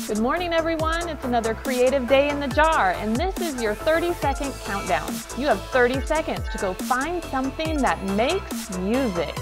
Good morning, everyone. It's another creative day in the jar, and this is your 30-second countdown. You have 30 seconds to go find something that makes music.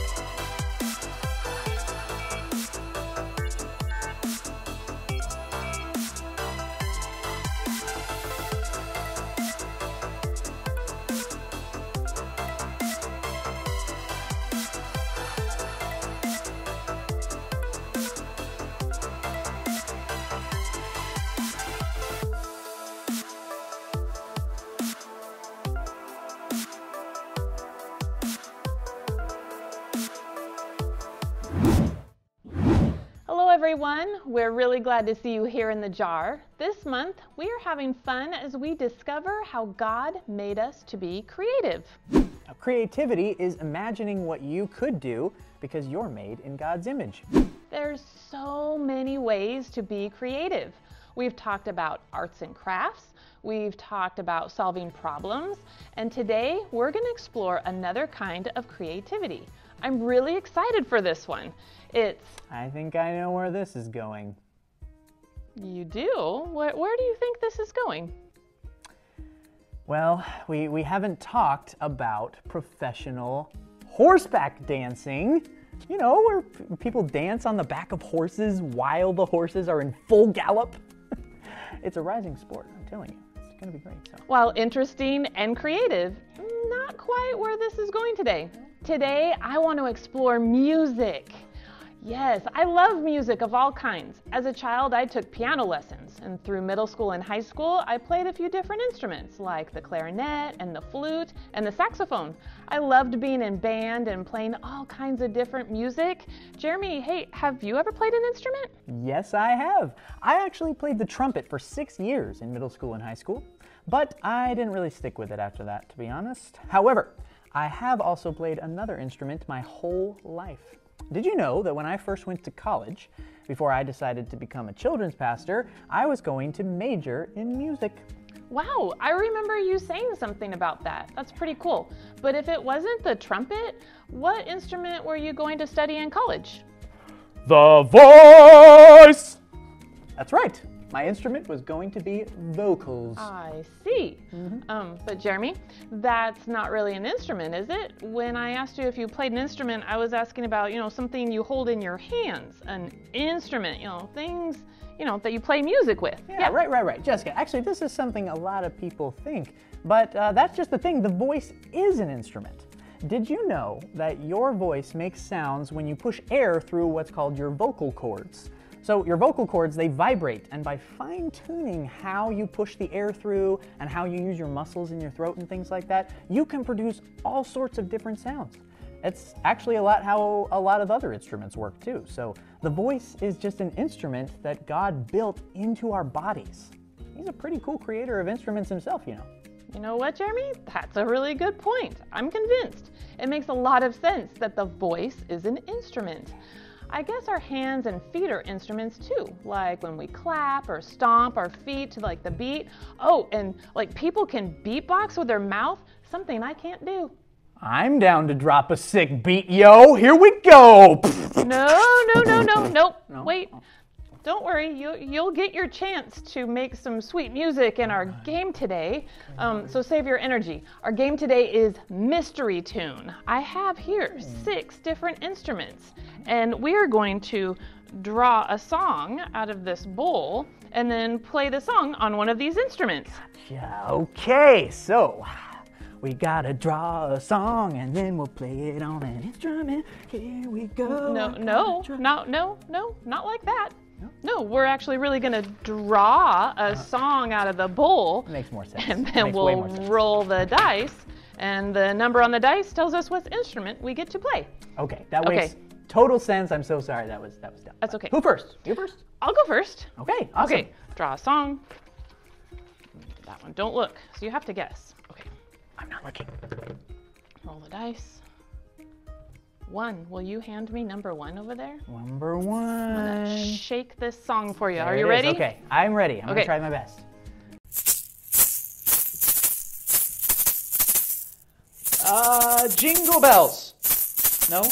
Hello everyone, we're really glad to see you here in the jar. This month we are having fun as we discover how God made us to be creative. Now, creativity is imagining what you could do because you're made in God's image. There's so many ways to be creative. We've talked about arts and crafts, we've talked about solving problems, and today we're going to explore another kind of creativity. I'm really excited for this one. I think I know where this is going. You do? Where do you think this is going? Well, we haven't talked about professional horseback dancing. You know, where people dance on the back of horses while the horses are in full gallop. It's a rising sport, I'm telling you. It's going to be great. So. While interesting and creative, not quite where this is going today. Today, I want to explore music. Yes, I love music of all kinds. As a child, I took piano lessons, and through middle school and high school, I played a few different instruments, like the clarinet and the flute and the saxophone. I loved being in band and playing all kinds of different music. Jeremy, hey, have you ever played an instrument? Yes, I have. I actually played the trumpet for 6 years in middle school and high school, but I didn't really stick with it after that, to be honest. However, I have also played another instrument my whole life. Did you know that when I first went to college, before I decided to become a children's pastor, I was going to major in music? Wow, I remember you saying something about that. That's pretty cool. But if it wasn't the trumpet, what instrument were you going to study in college? The voice! That's right. My instrument was going to be vocals. I see. But Jeremy, that's not really an instrument, is it? When I asked you if you played an instrument, I was asking about, something you hold in your hands, an instrument, things, that you play music with. Yeah, right. Jessica, actually, this is something a lot of people think, but that's just the thing. The voice is an instrument. Did you know that your voice makes sounds when you push air through what's called your vocal cords? So your vocal cords, they vibrate, and by fine-tuning how you push the air through and how you use your muscles in your throat and things like that, you can produce all sorts of different sounds. It's actually how a lot of other instruments work too. So the voice is just an instrument that God built into our bodies. He's a pretty cool creator of instruments himself, you know. You know what, Jeremy? That's a really good point. I'm convinced. It makes a lot of sense that the voice is an instrument. I guess our hands and feet are instruments too, like when we clap or stomp our feet to the beat. Oh, and people can beatbox with their mouth, something I can't do. I'm down to drop a sick beat, yo. Here we go. No. Wait. Don't worry, you'll get your chance to make some sweet music in our game today, so save your energy. Our game today is Mystery Tune. I have here 6 different instruments, and we are going to draw a song out of this bowl and then play the song on one of these instruments. Gotcha. Okay, so we gotta draw a song and then we'll play it on an instrument. Here we go. Not like that. No, we're actually really going to draw a song out of the bowl. Makes more sense. And then we'll roll the dice, and the number on the dice tells us what instrument we get to play. Okay, that makes total sense. I'm so sorry that was dumb. That's okay. Who first? You first? I'll go first. Okay, awesome. Okay, draw a song. That one, don't look, so you have to guess. Okay. I'm not looking. Roll the dice. 1. Will you hand me number 1 over there? Number 1. I'm gonna shake this song for you. There Are you ready? Okay, I'm ready. I'm gonna try my best. Jingle bells. No?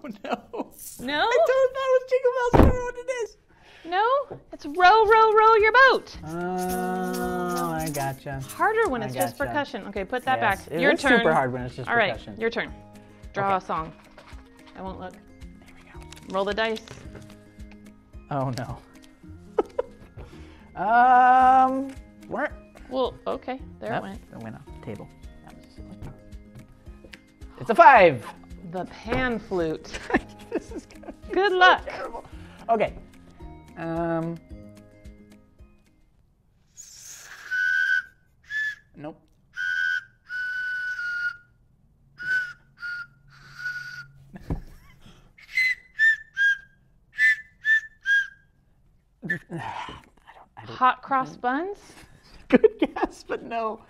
no. No? I thought that was Jingle Bells. I don't know what it is. No? It's row, row, row your boat. Oh, I gotcha. Harder when it's just gotcha. percussion. Okay, put that Yes, back. it Your is turn. super hard when it's just All right, percussion. your turn. Draw Okay. a song. I won't look. There we go. Roll the dice. Oh no. Where? Well, okay, there Nope, it went. it went on the table. That was silly. It's a 5. The pan flute. This is gonna be Good so luck. terrible. Okay. Nope. I don't. Hot cross buns. Good guess, but no.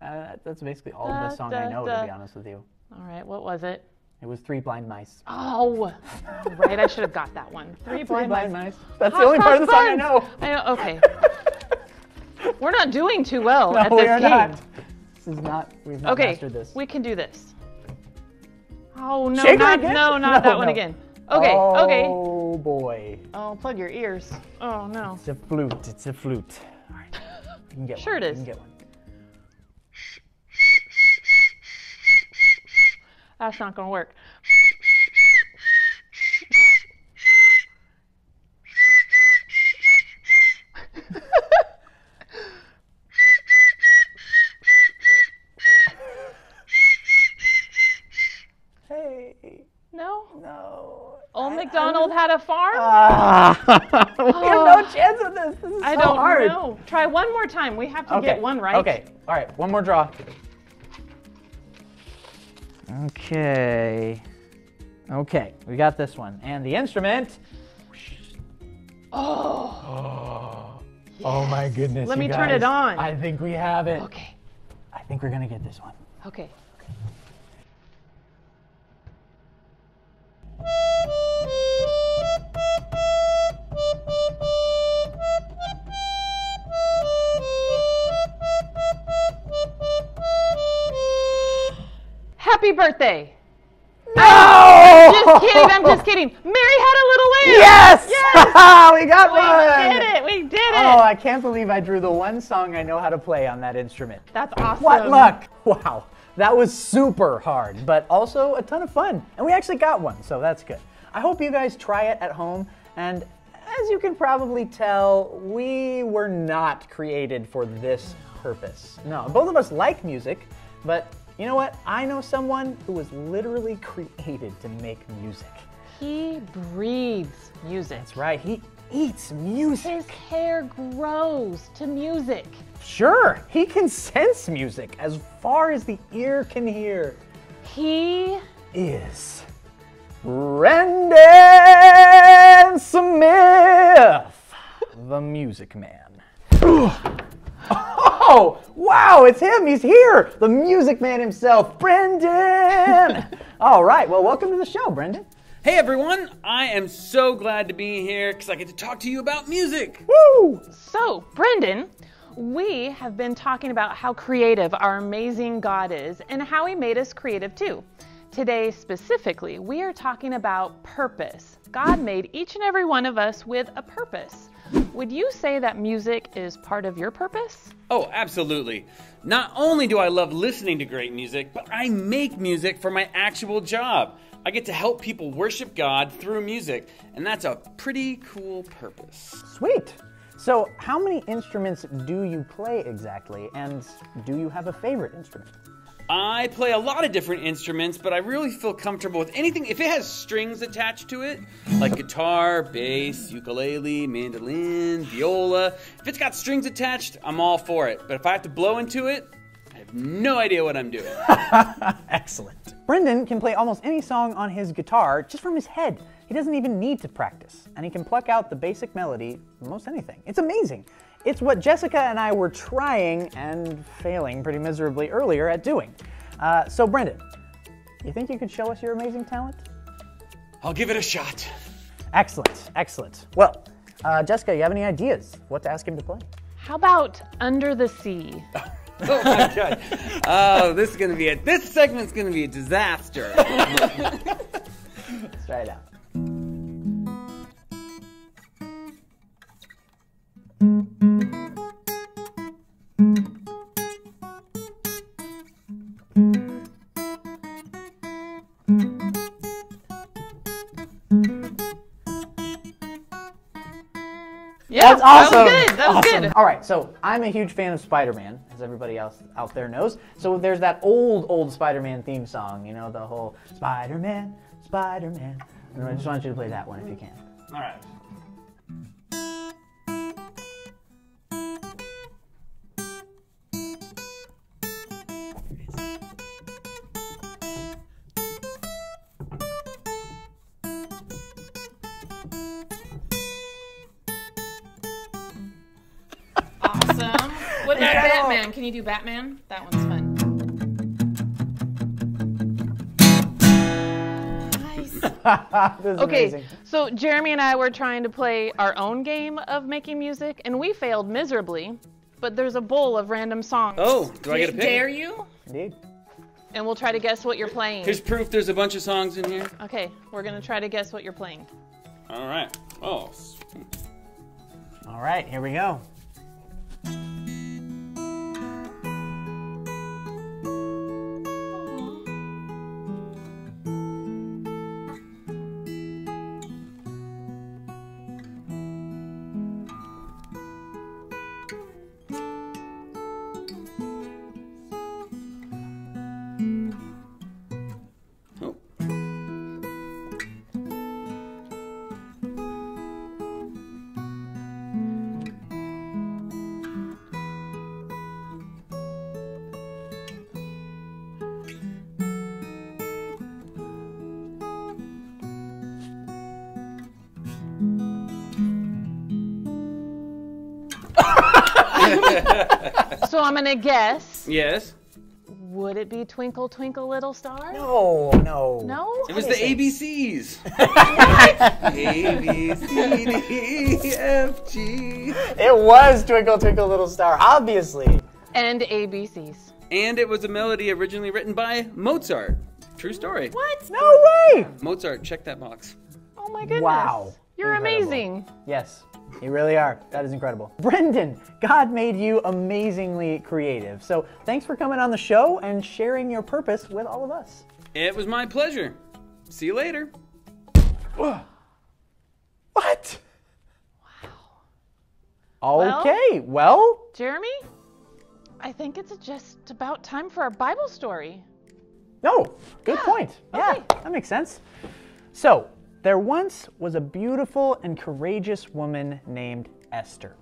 That's basically all the song I know, to da. be honest with you. All right, what was it? It was 3 Blind Mice. Oh, right, I should have got that one. Three blind mice. That's the Hot only part of the cross song I know. buns. Okay. We're not doing too well No, at we this are game. not. This is not. We've not Okay, mastered this. we can do this. Oh no, Shake it not again? no, not No, that one no. again. Okay, okay. Oh boy. Oh, plug your ears. Oh no. It's a flute. It's a flute. All right. You can get Sure one. it You is. can get one. That's not gonna work. Hey. No? No. Old MacDonald had a farm? We have no chance of this. This is I so don't hard. know. Try one more time. We have to Okay. get one right. Okay. All right. One more draw. Okay. Okay. We got this one. And the instrument. Oh. Oh my goodness. Let you me turn guys. it on. I think we have it. Okay. I think we're going to get this one. Okay. Happy birthday. No! Just kidding. I'm just kidding. Mary had a little lamb. Yes! Yes! We got one! We did it. We did it. Oh, I can't believe I drew the one song I know how to play on that instrument. That's awesome. What luck! Wow, that was super hard, but also a ton of fun. And we actually got one, so that's good. I hope you guys try it at home. And as you can probably tell, we were not created for this purpose. No, both of us like music, but you know what? I know someone who was literally created to make music. He breathes music. That's right, he eats music. His hair grows to music. Sure, he can sense music as far as the ear can hear. He Is Brendan Smith, the Music Man. Oh, wow, it's him. He's here. The Music Man himself, Brendan. All right, well, welcome to the show, Brendan. Hey everyone, I am so glad to be here because I get to talk to you about music. Woo! So, Brendan, we have been talking about how creative our amazing God is and how He made us creative too. Today, specifically, we are talking about purpose. God made each and every one of us with a purpose. Would you say that music is part of your purpose? Oh, absolutely. Not only do I love listening to great music, but I make music for my actual job. I get to help people worship God through music, and that's a pretty cool purpose. Sweet. So, how many instruments do you play exactly, and do you have a favorite instrument? I play a lot of different instruments, but I really feel comfortable with anything if it has strings attached to it, like guitar, bass, ukulele, mandolin, viola. If it's got strings attached, I'm all for it. But if I have to blow into it, I have no idea what I'm doing. Excellent. Brendan can play almost any song on his guitar just from his head. He doesn't even need to practice, and he can pluck out the basic melody from most anything. It's amazing. It's what Jessica and I were trying and failing pretty miserably earlier at doing. So Brendan, you think you could show us your amazing talent? I'll give it a shot. Excellent, excellent. Well, Jessica, you have any ideas what to ask him to play? How about Under the Sea? Oh my God. Oh, this segment's gonna be a disaster. Try it out. Yeah, That's awesome. That was good. That was Awesome. good. All right, so I'm a huge fan of Spider-Man, as everybody else out there knows. So there's that old Spider-Man theme song, you know, the whole Spider-Man, Spider-Man. And I just want you to play that one if you can. All right. Awesome. What about Batman? Can you do Batman? That one's fun. This is Okay, amazing. so Jeremy and I were trying to play our own game of making music, and we failed miserably. But there's a bowl of random songs. Oh, do I get a pick? Dare you? Indeed. And we'll try to guess what you're playing. Here's proof there's a bunch of songs in here. Okay, we're gonna try to guess what you're playing. All right. Oh, sweet. All right, here we go. Oh. So I'm gonna guess. Yes. Would it be Twinkle Twinkle Little Star? No, no. No? It was the ABCs. A, B, C, D, E, F, G. It was Twinkle Twinkle Little Star, obviously. And ABCs. And it was a melody originally written by Mozart. True story. What? No way! Mozart, check that box. Oh my goodness. Wow. You're Incredible. amazing. Yes, you really are. That is incredible. Brendan, God made you amazingly creative. So thanks for coming on the show and sharing your purpose with all of us. It was my pleasure. See you later. What? Wow. Okay, well, Jeremy, I think it's just about time for our Bible story. no, good point. Yeah, okay. that makes sense. So, there once was a beautiful and courageous woman named Esther.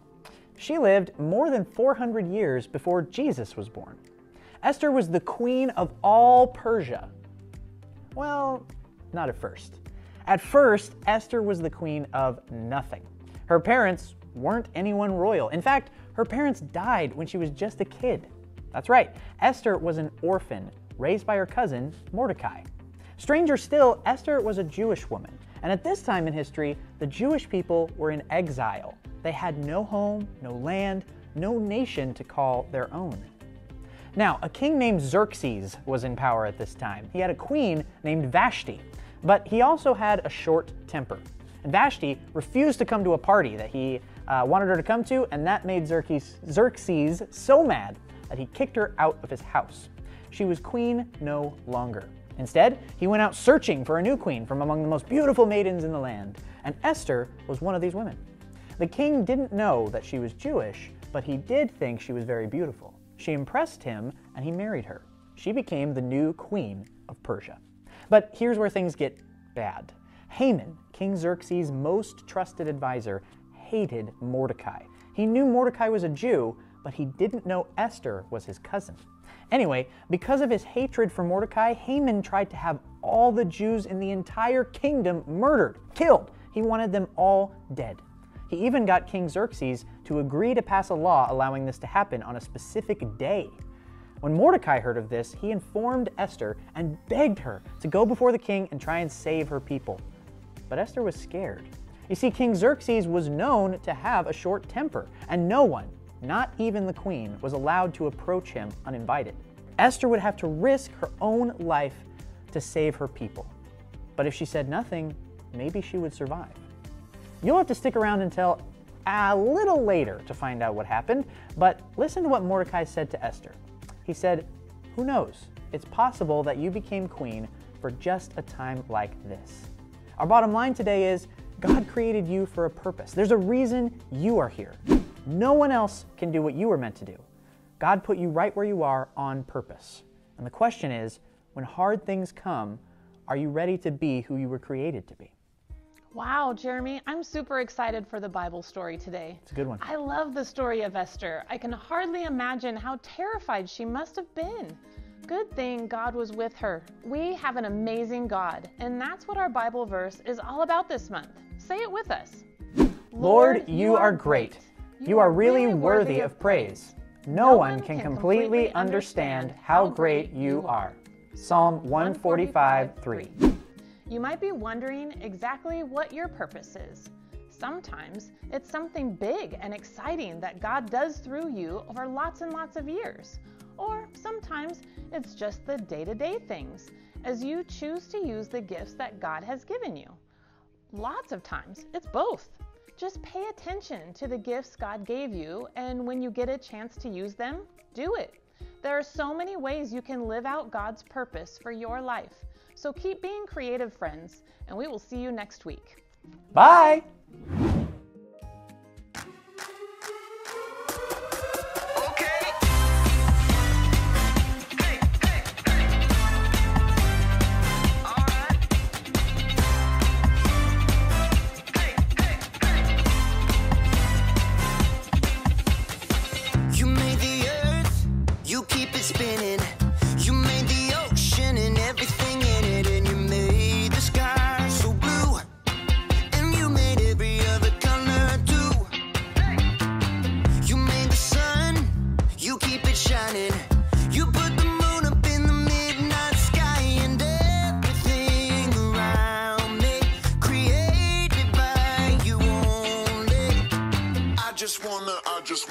She lived more than 400 years before Jesus was born. Esther was the queen of all Persia. Well, not at first. At first, Esther was the queen of nothing. Her parents weren't anyone royal. In fact, her parents died when she was just a kid. That's right, Esther was an orphan raised by her cousin, Mordecai. Stranger still, Esther was a Jewish woman. And at this time in history, the Jewish people were in exile. They had no home, no land, no nation to call their own. Now, a king named Xerxes was in power at this time. He had a queen named Vashti, but he also had a short temper. And Vashti refused to come to a party that he wanted her to come to, and that made Xerxes so mad that he kicked her out of his house. She was queen no longer. Instead, he went out searching for a new queen from among the most beautiful maidens in the land, and Esther was one of these women. The king didn't know that she was Jewish, but he did think she was very beautiful. She impressed him, and he married her. She became the new queen of Persia. But here's where things get bad. Haman, King Xerxes' most trusted advisor, hated Mordecai. He knew Mordecai was a Jew, but he didn't know Esther was his cousin. Anyway, because of his hatred for Mordecai, Haman tried to have all the Jews in the entire kingdom murdered, killed. He wanted them all dead. He even got King Xerxes to agree to pass a law allowing this to happen on a specific day. When Mordecai heard of this, he informed Esther and begged her to go before the king and try and save her people. But Esther was scared. You see, King Xerxes was known to have a short temper, and no one, not even the queen, was allowed to approach him uninvited. Esther would have to risk her own life to save her people. But if she said nothing, maybe she would survive. You'll have to stick around until a little later to find out what happened, but listen to what Mordecai said to Esther. He said, "Who knows? It's possible that you became queen for just a time like this." Our bottom line today is, God created you for a purpose. There's a reason you are here. No one else can do what you were meant to do. God put you right where you are on purpose. And the question is, when hard things come, are you ready to be who you were created to be? Wow, Jeremy, I'm super excited for the Bible story today. It's a good one. I love the story of Esther. I can hardly imagine how terrified she must have been. Good thing God was with her. We have an amazing God, and that's what our Bible verse is all about this month. Say it with us. Lord, you are great. You are really worthy of praise. No one can completely understand how great you are. Psalm 145:3. You might be wondering exactly what your purpose is. Sometimes it's something big and exciting that God does through you over lots and lots of years. Or sometimes it's just the day-to-day things as you choose to use the gifts that God has given you. Lots of times it's both. Just pay attention to the gifts God gave you, and when you get a chance to use them, do it. There are so many ways you can live out God's purpose for your life. So keep being creative, friends, and we will see you next week. Bye! I just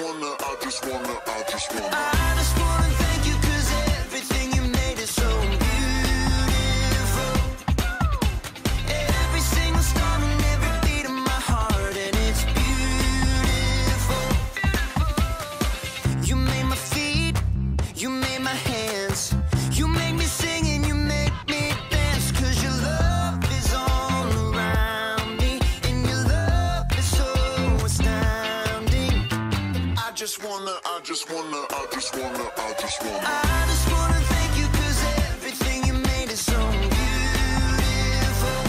wanna thank you 'cause everything you made is so beautiful. Every single star and every beat of my heart, and it's beautiful. You made my feet, you made my hands, you made me sing and you made me dance, 'cause your love is all around me, and your love is so astounding. I just wanna thank you 'cause everything you made is so beautiful.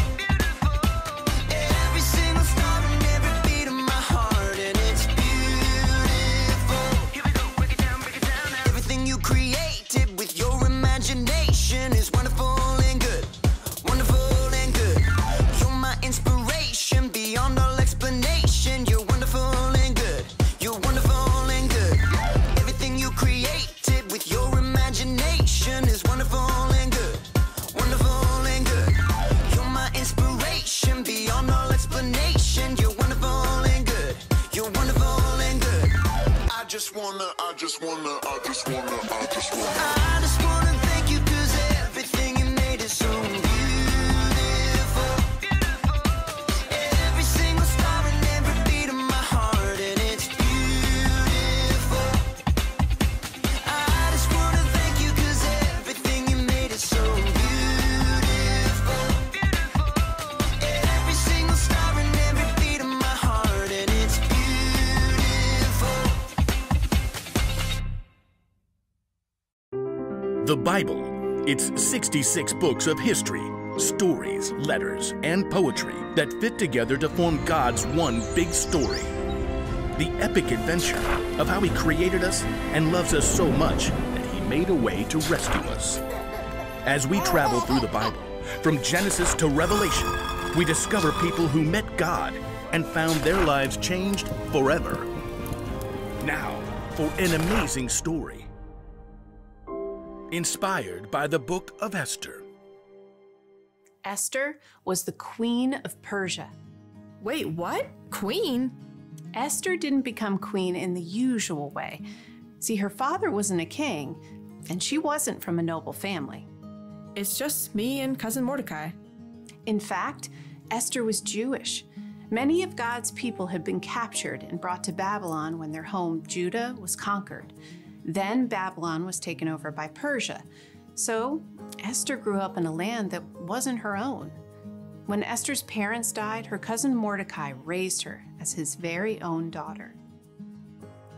Every single star and every beat of my heart, and it's beautiful. Here we go, break it down now. Everything you created with your imagination is wonderful and good. Wonderful and good. You're my inspiration beyond all explanation. You're wonderful and good. You're wonderful and good. Everything you created with your imagination is wonderful and good. Wonderful and good. You're my inspiration beyond all explanation. You're wonderful and good. You're wonderful and good. I just wanna thank you 'cause everything you made is so beautiful. Every single star and every beat of my heart, and it's beautiful. I just wanna thank you 'cause everything you made is so beautiful. Every single star and every beat of my heart, and it's beautiful. The Bible. It's 66 books of history, stories, letters, and poetry that fit together to form God's one big story. The epic adventure of how He created us and loves us so much that He made a way to rescue us. As we travel through the Bible, from Genesis to Revelation, we discover people who met God and found their lives changed forever. Now, for an amazing story. Inspired by the book of Esther. Esther was the queen of Persia. Wait, what? Queen? Esther didn't become queen in the usual way. See, her father wasn't a king, and she wasn't from a noble family. It's just me and cousin Mordecai. In fact, Esther was Jewish. Many of God's people had been captured and brought to Babylon when their home, Judah, was conquered. Then Babylon was taken over by Persia. So Esther grew up in a land that wasn't her own. When Esther's parents died, her cousin Mordecai raised her as his very own daughter.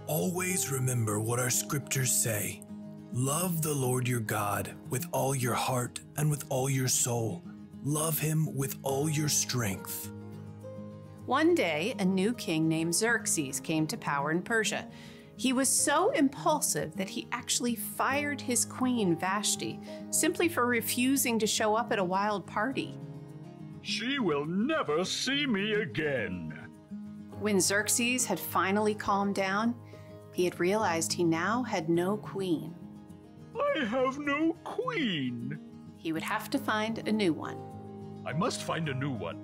Always remember what our scriptures say. Love the Lord your God with all your heart and with all your soul. Love him with all your strength. One day, a new king named Xerxes came to power in Persia. He was so impulsive that he actually fired his queen Vashti simply for refusing to show up at a wild party. She will never see me again. When Xerxes had finally calmed down, he had realized he now had no queen. I have no queen. He would have to find a new one. I must find a new one.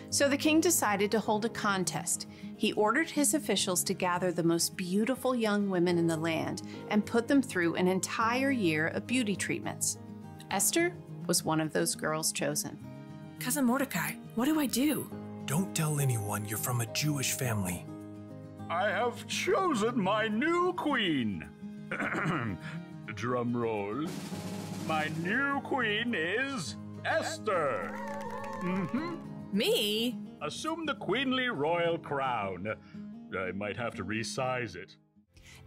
So the king decided to hold a contest. He ordered his officials to gather the most beautiful young women in the land and put them through an entire year of beauty treatments. Esther was one of those girls chosen. Cousin Mordecai, what do I do? Don't tell anyone you're from a Jewish family. I have chosen my new queen. Drum roll. My new queen is Esther. Me? Assume the queenly royal crown. I might have to resize it.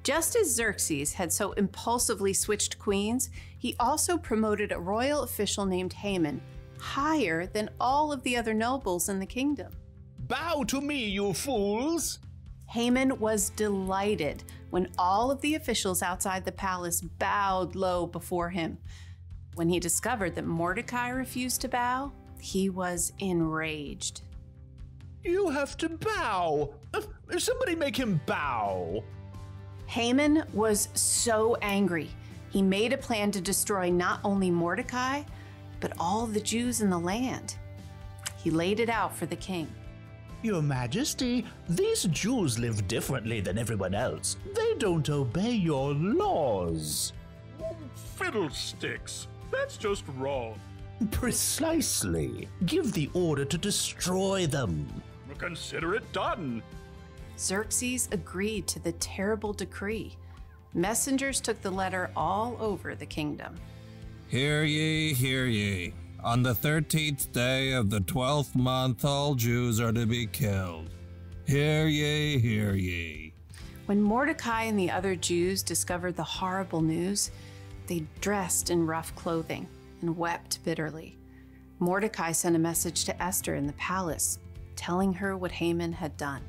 Just as Xerxes had so impulsively switched queens, he also promoted a royal official named Haman higher than all of the other nobles in the kingdom. Bow to me, you fools! Haman was delighted when all of the officials outside the palace bowed low before him. When he discovered that Mordecai refused to bow, he was enraged. You have to bow! Somebody make him bow! Haman was so angry. He made a plan to destroy not only Mordecai, but all the Jews in the land. He laid it out for the king. Your Majesty, these Jews live differently than everyone else. They don't obey your laws. Fiddlesticks! That's just wrong. Precisely. Give the order to destroy them. Consider it done. Xerxes agreed to the terrible decree. Messengers took the letter all over the kingdom. Hear ye, hear ye. On the 13th day of the 12th month, all Jews are to be killed. Hear ye, hear ye. When Mordecai and the other Jews discovered the horrible news, they dressed in rough clothing and wept bitterly. Mordecai sent a message to Esther in the palace, telling her what Haman had done.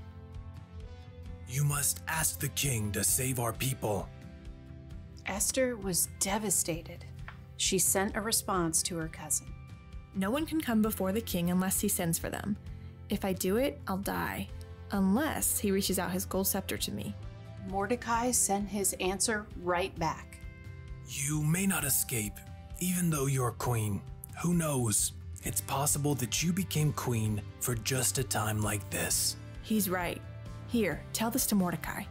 You must ask the king to save our people. Esther was devastated. She sent a response to her cousin. No one can come before the king unless he sends for them. If I do it, I'll die, unless he reaches out his gold scepter to me. Mordecai sent his answer right back. You may not escape, even though you're queen. Who knows? It's possible that you became queen for just a time like this. He's right. Here, tell this to Mordecai.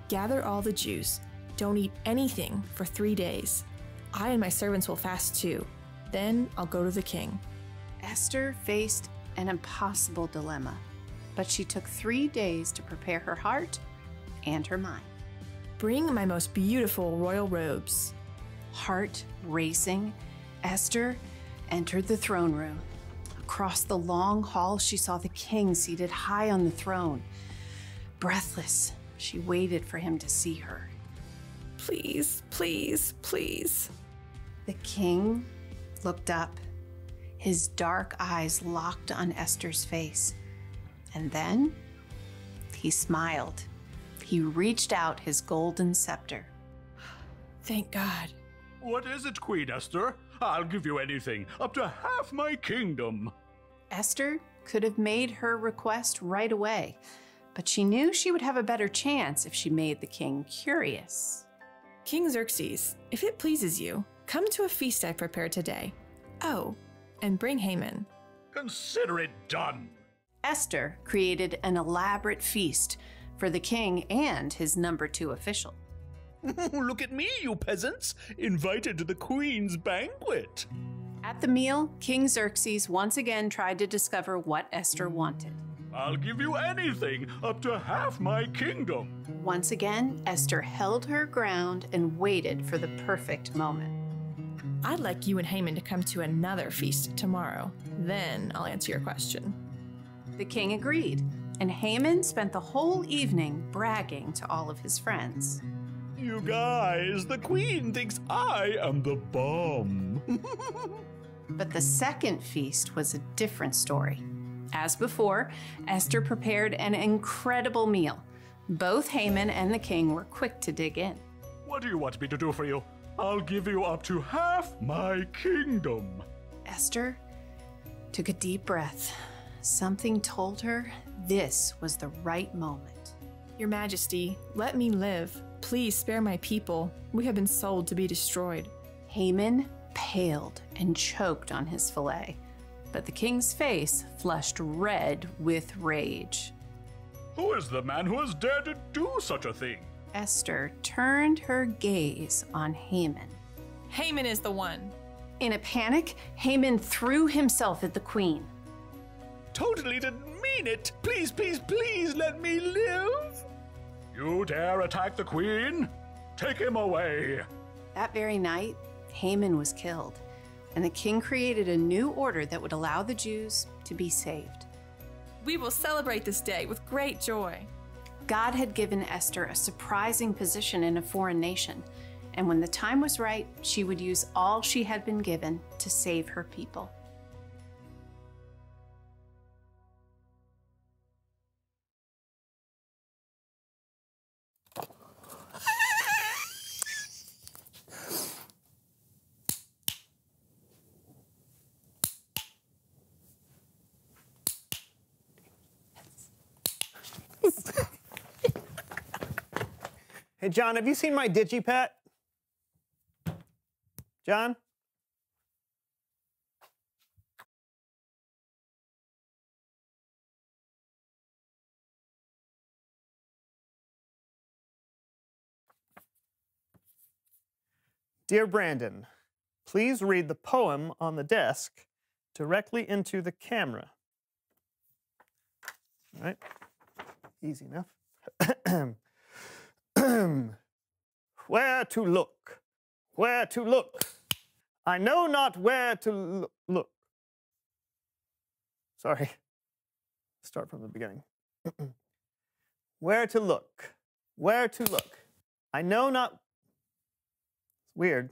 Gather all the Jews. Don't eat anything for 3 days. I and my servants will fast too. Then I'll go to the king. Esther faced an impossible dilemma, but she took 3 days to prepare her heart and her mind. Bring my most beautiful royal robes. Heart racing, Esther entered the throne room. Across the long hall, she saw the king seated high on the throne. Breathless, she waited for him to see her. Please, please, please. The king looked up, his dark eyes locked on Esther's face. And then he smiled. He reached out his golden scepter. Thank God. What is it, Queen Esther? I'll give you anything, up to half my kingdom. Esther could have made her request right away, but she knew she would have a better chance if she made the king curious. King Xerxes, if it pleases you, come to a feast I prepared today. Oh, and bring Haman. Consider it done. Esther created an elaborate feast for the king and his number 2 official. Look at me, you peasants, invited to the queen's banquet. At the meal, King Xerxes once again tried to discover what Esther wanted. I'll give you anything, up to half my kingdom. Once again, Esther held her ground and waited for the perfect moment. I'd like you and Haman to come to another feast tomorrow. Then I'll answer your question. The king agreed, and Haman spent the whole evening bragging to all of his friends. You guys, the queen thinks I am the bomb. But the second feast was a different story. As before, Esther prepared an incredible meal. Both Haman and the king were quick to dig in. What do you want me to do for you? I'll give you up to half my kingdom. Esther took a deep breath. Something told her this was the right moment. Your Majesty, let me live. Please spare my people. We have been sold to be destroyed. Haman paled and choked on his fillet, but the king's face flushed red with rage. Who is the man who has dared to do such a thing? Esther turned her gaze on Haman. Haman is the one. In a panic, Haman threw himself at the queen. Totally didn't mean it. Please, please, please let me live. You dare attack the queen? Take him away. That very night, Haman was killed, and the king created a new order that would allow the Jews to be saved. We will celebrate this day with great joy. God had given Esther a surprising position in a foreign nation, and when the time was right, she would use all she had been given to save her people. Hey, John, have you seen my DigiPet? John? Dear Brandon, please read the poem on the desk directly into the camera. All right, easy enough. Where to look? Where to look? I know not where to look. Sorry. Start from the beginning. Where to look? Where to look? I know not. It's weird.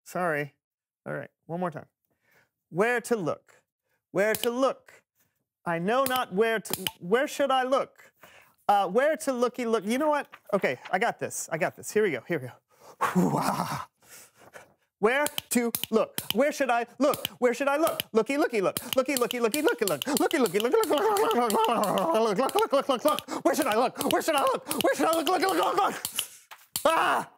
Sorry. All right, one more time. Where to look? Where to look? I know not where to. Where should I look? Where to looky look? You know what? Okay, I got this. I got this. Here we go. Here we go. Hoo-ah. Where to look? Where should I look? Where should I look? Looky, looky, look. Looky, looky, looky, looky, look. Looky, looky, look, look, look, look, look, look, look, look, look, look. Where should I look? Where should I look? Where should I look? Look, look, look, look. Ah!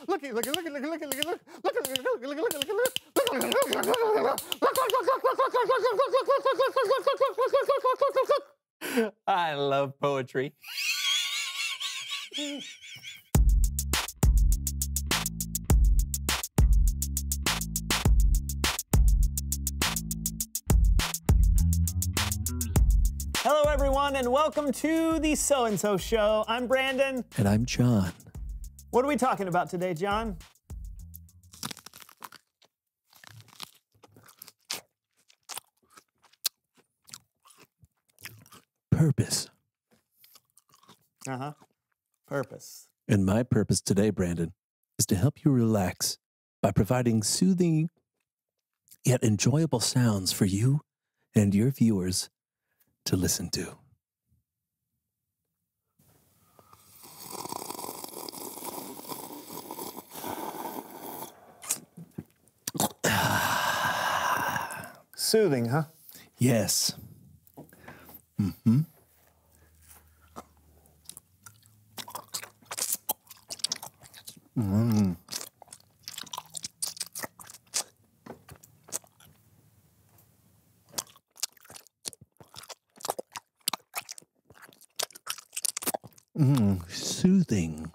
Looky, looky, looky, looky, looky, looky, look. Look, look, look, look, look, look, look. I love poetry. Hello, everyone, and welcome to the So-and-So Show. I'm Brandon. And I'm John. What are we talking about today, John? Purpose. Uh-huh. Purpose. And my purpose today, Brandon, is to help you relax by providing soothing yet enjoyable sounds for you and your viewers to listen to. Soothing, huh? Yes. Mm-hmm. Mm. Soothing.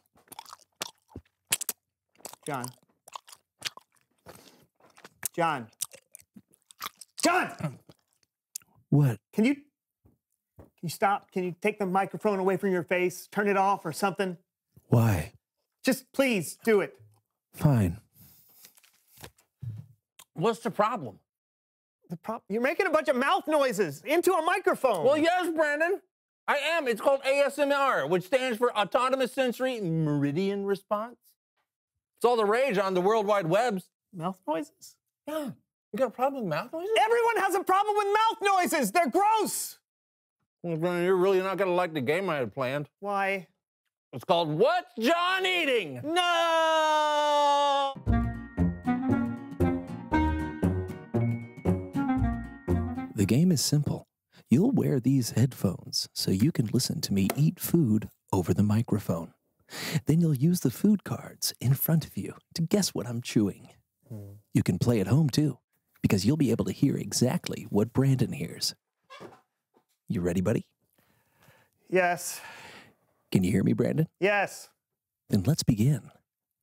John. John. John! What? Can you stop? Can you take the microphone away from your face? Turn it off or something? Why? Just please do it. Fine. What's the problem? You're making a bunch of mouth noises into a microphone. Well, yes, Brandon. I am. It's called ASMR, which stands for Autonomous Sensory Meridian Response. It's all the rage on the World Wide Webs. Mouth noises? Yeah. You got a problem with mouth noises? Everyone has a problem with mouth noises. They're gross. Well, Brandon, you're really not going to like the game I had planned. Why? It's called What's John Eating? No! The game is simple. You'll wear these headphones so you can listen to me eat food over the microphone. Then you'll use the food cards in front of you to guess what I'm chewing. You can play at home too, because you'll be able to hear exactly what Brandon hears. You ready, buddy? Yes. Can you hear me, Brandon? Yes. Then let's begin.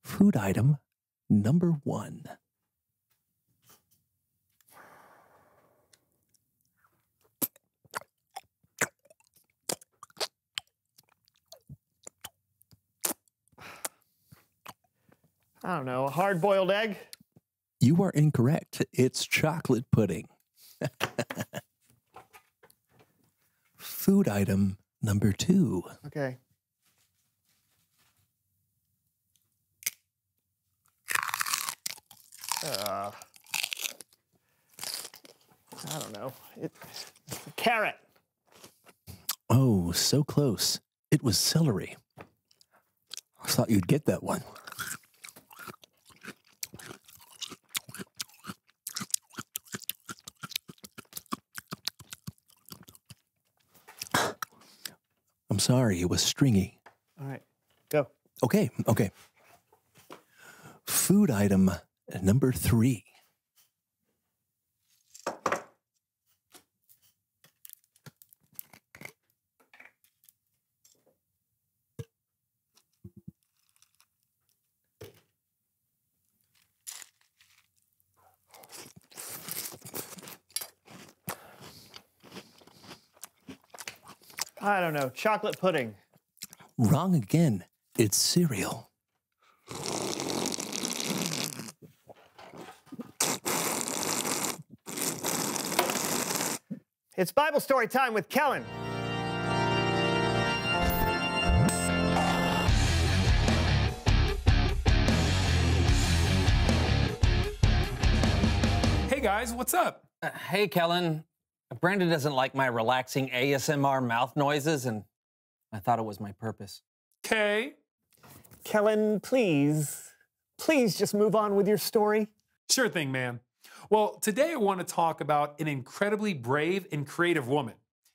Food item number 1. I don't know, a hard-boiled egg? You are incorrect. It's chocolate pudding. Food item number 2. Okay. I don't know. It's a carrot. Oh, so close. It was celery. I thought you'd get that one. I'm sorry, it was stringy. All right, go. Okay. Food item number 3. I don't know, chocolate pudding. Wrong again. It's cereal. It's Bible story time with Kellen. Hey guys, what's up? Hey, Kellen. Brandon doesn't like my relaxing ASMR mouth noises, and I thought it was my purpose. Okay. Kellen, please just move on with your story. Sure thing, man. Well, today I want to talk about an incredibly brave and creative woman.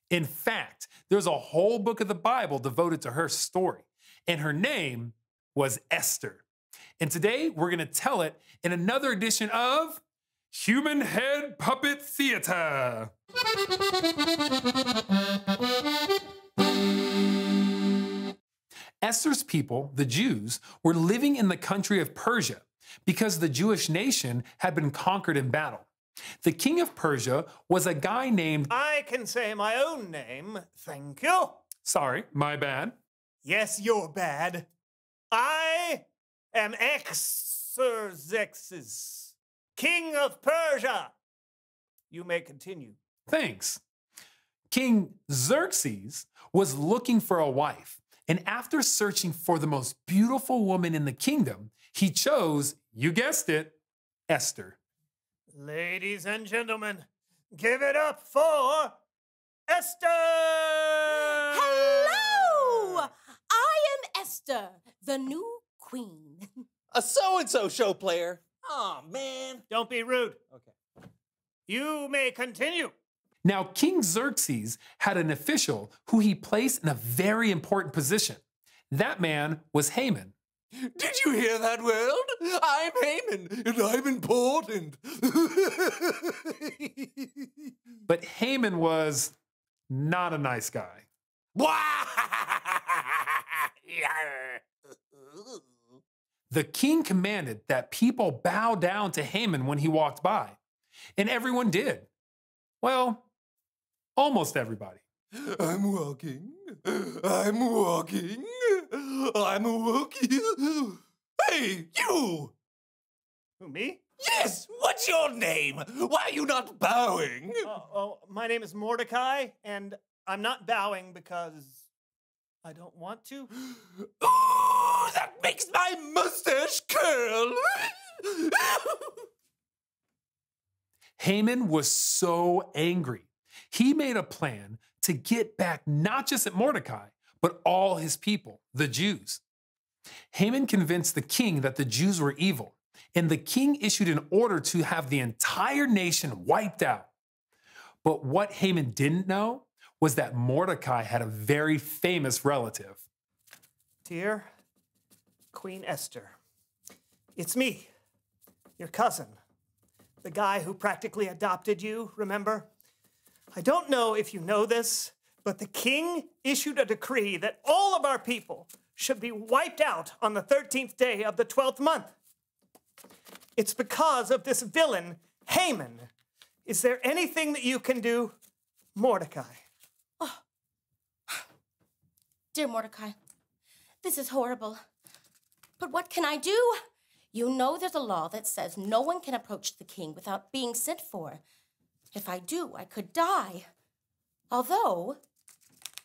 In fact, there's a whole book of the Bible devoted to her story, and her name was Esther. And today we're going to tell it in another edition of Human Head Puppet Theater. Esther's people, the Jews, were living in the country of Persia because the Jewish nation had been conquered in battle. The king of Persia was a guy named... I can say my own name, thank you. Sorry, my bad. Yes, you're bad. I am Xerxes, king of Persia. You may continue. Thanks. King Xerxes was looking for a wife, and after searching for the most beautiful woman in the kingdom, he chose, you guessed it, Esther. Ladies and gentlemen, give it up for Esther! Hello! I am Esther, the new queen. A so-and-so show player. Oh, man. Don't be rude. Okay. You may continue. Now, King Xerxes had an official who he placed in a very important position. That man was Haman. Did you hear that, world? I'm Haman, and I'm important. But Haman was not a nice guy. The king commanded that people bow down to Haman when he walked by, and everyone did. Well, almost everybody. I'm walking. I'm walking. I'm walking. Hey, you! Who, me? Yes! What's your name? Why are you not bowing? My name is Mordecai, and I'm not bowing because I don't want to. Ooh, that makes my mustache curl! Haman was so angry. He made a plan to get back not just at Mordecai, but all his people, the Jews. Haman convinced the king that the Jews were evil, and the king issued an order to have the entire nation wiped out. But what Haman didn't know was that Mordecai had a very famous relative. Dear Queen Esther, it's me, your cousin, the guy who practically adopted you, remember? I don't know if you know this, but the king issued a decree that all of our people should be wiped out on the 13th day of the 12th month. It's because of this villain, Haman. Is there anything that you can do, Mordecai? Oh. Dear Mordecai, this is horrible. But what can I do? You know there's a law that says no one can approach the king without being sent for. If I do, I could die. Although,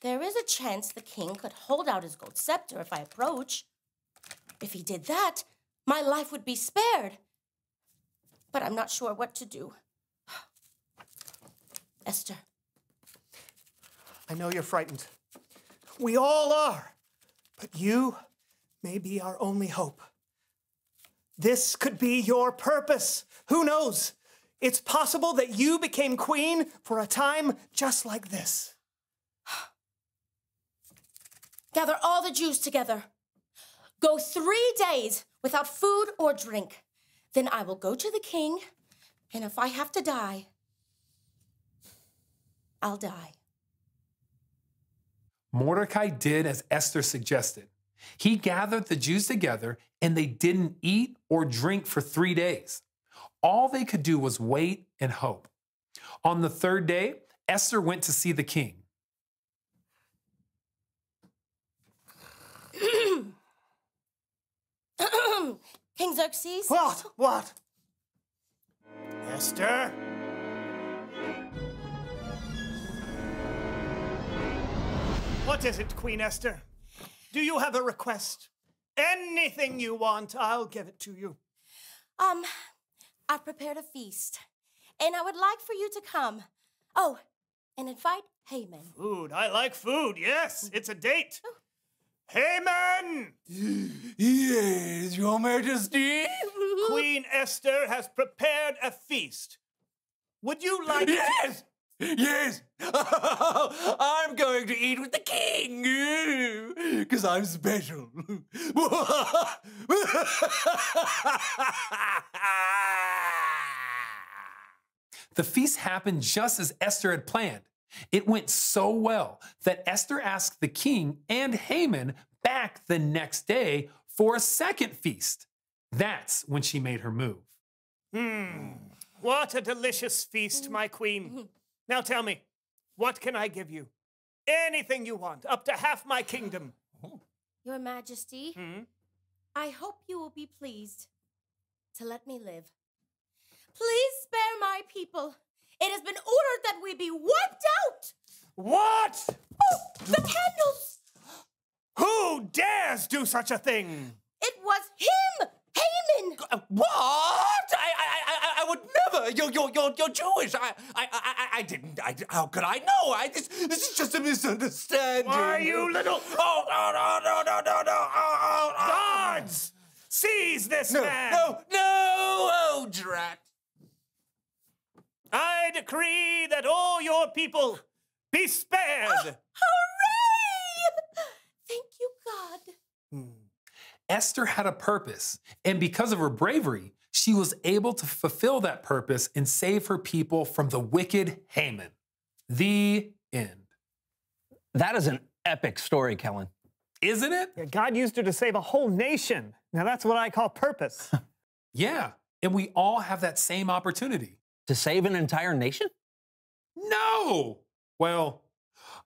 there is a chance the king could hold out his gold scepter if I approach. If he did that, my life would be spared. But I'm not sure what to do. Esther. I know you're frightened. We all are. But you may be our only hope. This could be your purpose. Who knows? It's possible that you became queen for a time just like this. Gather all the Jews together. Go 3 days without food or drink. Then I will go to the king, and if I have to die, I'll die. Mordecai did as Esther suggested. He gathered the Jews together, and they didn't eat or drink for 3 days. All they could do was wait and hope. On the 3rd day, Esther went to see the king. King Xerxes? What? Esther? What is it, Queen Esther? Do you have a request? Anything you want, I'll give it to you. I've prepared a feast, and I would like for you to come. Oh, and invite Haman. Food. I like food. Yes, it's a date. Oh. Haman! Yes, Your Majesty? Queen Esther has prepared a feast. Would you like Yes! Yes! I'm going to eat with the king! Because I'm special. The feast happened just as Esther had planned. It went so well that Esther asked the king and Haman back the next day for a second feast. That's when she made her move. What a delicious feast, my queen. Now tell me, what can I give you? Anything you want, up to half my kingdom. Your Majesty, I hope you will be pleased to let me live. Please spare my people. It has been ordered that we be wiped out. What? Oh, the candles. Who dares do such a thing? It was him, Haman. What? I would never. You're Jewish. I didn't. How could I know? This is just a misunderstanding. Why, you little... Oh, no. Guards! Seize this man! No! Oh, drat. I decree that all your people be spared. Hooray! Thank you, God. Esther had a purpose, and because of her bravery, she was able to fulfill that purpose and save her people from the wicked Haman. The end. That is an epic story, Kellen. Isn't it? Yeah, God used her to save a whole nation. Now that's what I call purpose. Yeah, and we all have that same opportunity. To save an entire nation? No! Well,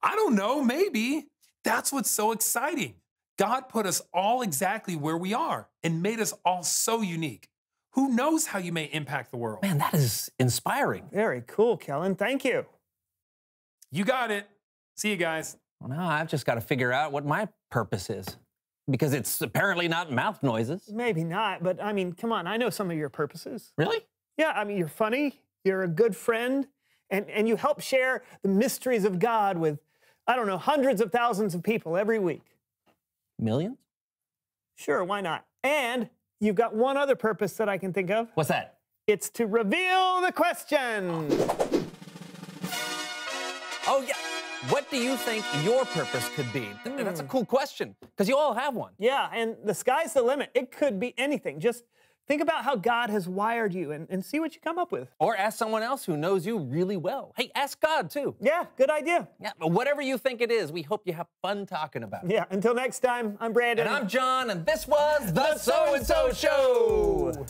I don't know, maybe. That's what's so exciting. God put us all exactly where we are and made us all so unique. Who knows how you may impact the world? Man, that is inspiring. Very cool, Kellen. Thank you. You got it. See you guys. Well, now I've just got to figure out what my purpose is. Because it's apparently not mouth noises. Maybe not, but I mean, come on, I know some of your purposes. Really? Yeah, I mean, you're funny, you're a good friend, and you help share the mysteries of God with, I don't know, hundreds of thousands of people every week. Millions? Sure, why not? And you've got one other purpose that I can think of. What's that? It's to reveal the question. Oh, yeah. What do you think your purpose could be? That's a cool question, because you all have one. Yeah, and the sky's the limit. It could be anything. Just think about how God has wired you and see what you come up with. Or ask someone else who knows you really well. Hey, ask God, too. Yeah, good idea. Yeah, but whatever you think it is, we hope you have fun talking about it. Yeah, until next time, I'm Brandon. And I'm John, and this was The So-and-So Show.